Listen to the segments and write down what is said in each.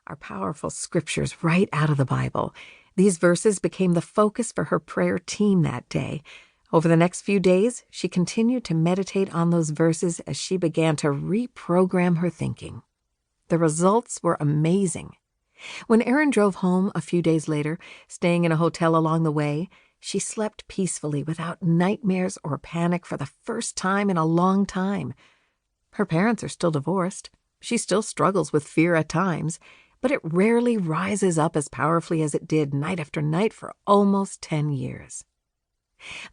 are powerful scriptures right out of the Bible. These verses became the focus for her prayer team that day. Over the next few days, she continued to meditate on those verses as she began to reprogram her thinking. The results were amazing. When Erin drove home a few days later, staying in a hotel along the way, she slept peacefully without nightmares or panic for the first time in a long time. Her parents are still divorced. She still struggles with fear at times, but it rarely rises up as powerfully as it did night after night for almost 10 years.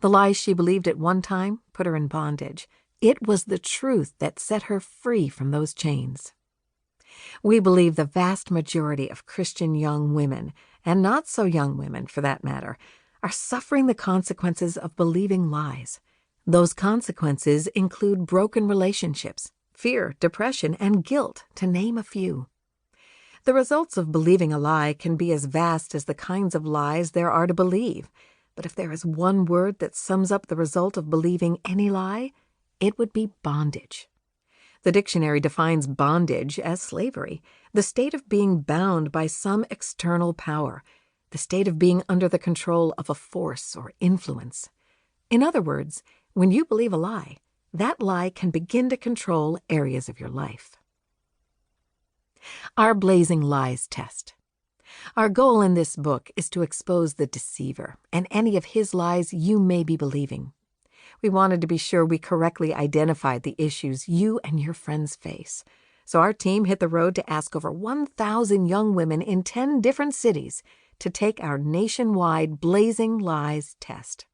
The lies she believed at one time put her in bondage. It was the truth that set her free from those chains. We believe the vast majority of Christian young women, and not so young women for that matter, are suffering the consequences of believing lies. Those consequences include broken relationships, fear, depression, and guilt, to name a few. The results of believing a lie can be as vast as the kinds of lies there are to believe. But if there is one word that sums up the result of believing any lie, it would be bondage. The dictionary defines bondage as slavery, the state of being bound by some external power, the state of being under the control of a force or influence. In other words, when you believe a lie, that lie can begin to control areas of your life. Our Blazing Lies test. Our goal in this book is to expose the deceiver and any of his lies you may be believing. We wanted to be sure we correctly identified the issues you and your friends face. So our team hit the road to ask over 1,000 young women in 10 different cities to take our nationwide Blazing Lies test.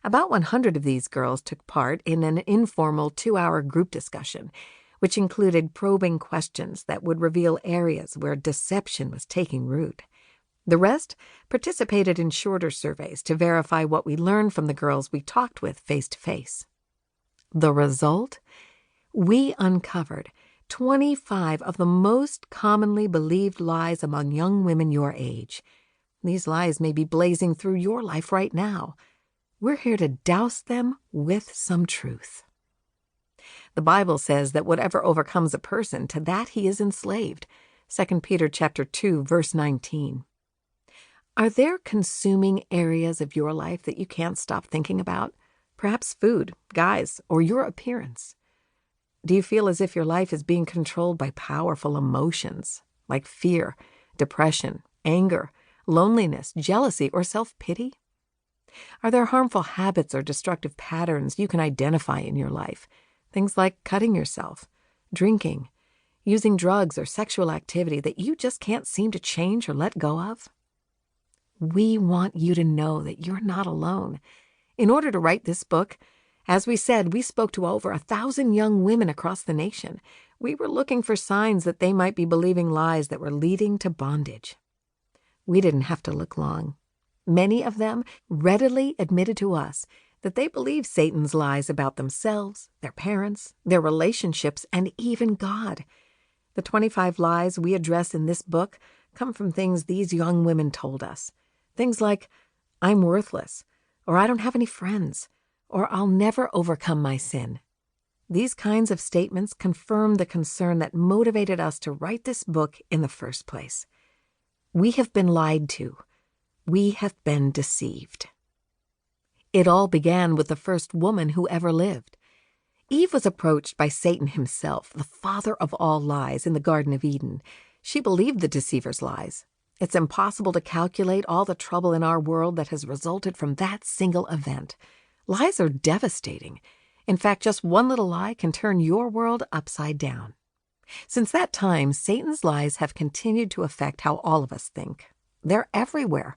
About 100 of these girls took part in an informal 2-hour group discussion, which included probing questions that would reveal areas where deception was taking root. The rest participated in shorter surveys to verify what we learned from the girls we talked with face-to-face. The result? We uncovered 25 of the most commonly believed lies among young women your age. These lies may be blazing through your life right now. We're here to douse them with some truth. The Bible says that whatever overcomes a person, to that he is enslaved. 2 Peter chapter 2, verse 19. Are there consuming areas of your life that you can't stop thinking about? Perhaps food, guys, or your appearance. Do you feel as if your life is being controlled by powerful emotions, like fear, depression, anger, loneliness, jealousy, or self-pity? Are there harmful habits or destructive patterns you can identify in your life? Things like cutting yourself, drinking, using drugs, or sexual activity that you just can't seem to change or let go of? We want you to know that you're not alone. In order to write this book, as we said, we spoke to over 1,000 young women across the nation. We were looking for signs that they might be believing lies that were leading to bondage. We didn't have to look long. Many of them readily admitted to us that they believe Satan's lies about themselves, their parents, their relationships, and even God. The 25 lies we address in this book come from things these young women told us. Things like, I'm worthless, or I don't have any friends, or I'll never overcome my sin. These kinds of statements confirm the concern that motivated us to write this book in the first place. We have been lied to. We have been deceived. It all began with the first woman who ever lived. Eve was approached by Satan himself, the father of all lies, in the Garden of Eden. She believed the deceiver's lies. It's impossible to calculate all the trouble in our world that has resulted from that single event. Lies are devastating. In fact, just one little lie can turn your world upside down. Since that time, Satan's lies have continued to affect how all of us think. They're everywhere.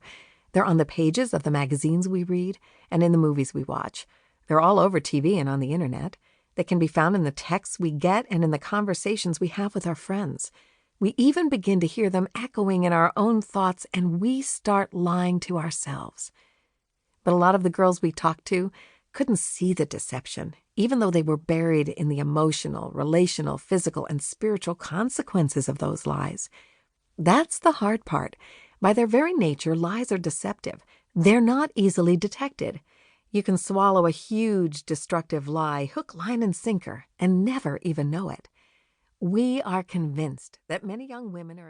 They're on the pages of the magazines we read and in the movies we watch. They're all over TV and on the internet. They can be found in the texts we get and in the conversations we have with our friends. We even begin to hear them echoing in our own thoughts, and we start lying to ourselves. But a lot of the girls we talked to couldn't see the deception, even though they were buried in the emotional, relational, physical, and spiritual consequences of those lies. That's the hard part. By their very nature, lies are deceptive. They're not easily detected. You can swallow a huge, destructive lie, hook, line, and sinker, and never even know it. We are convinced that many young women are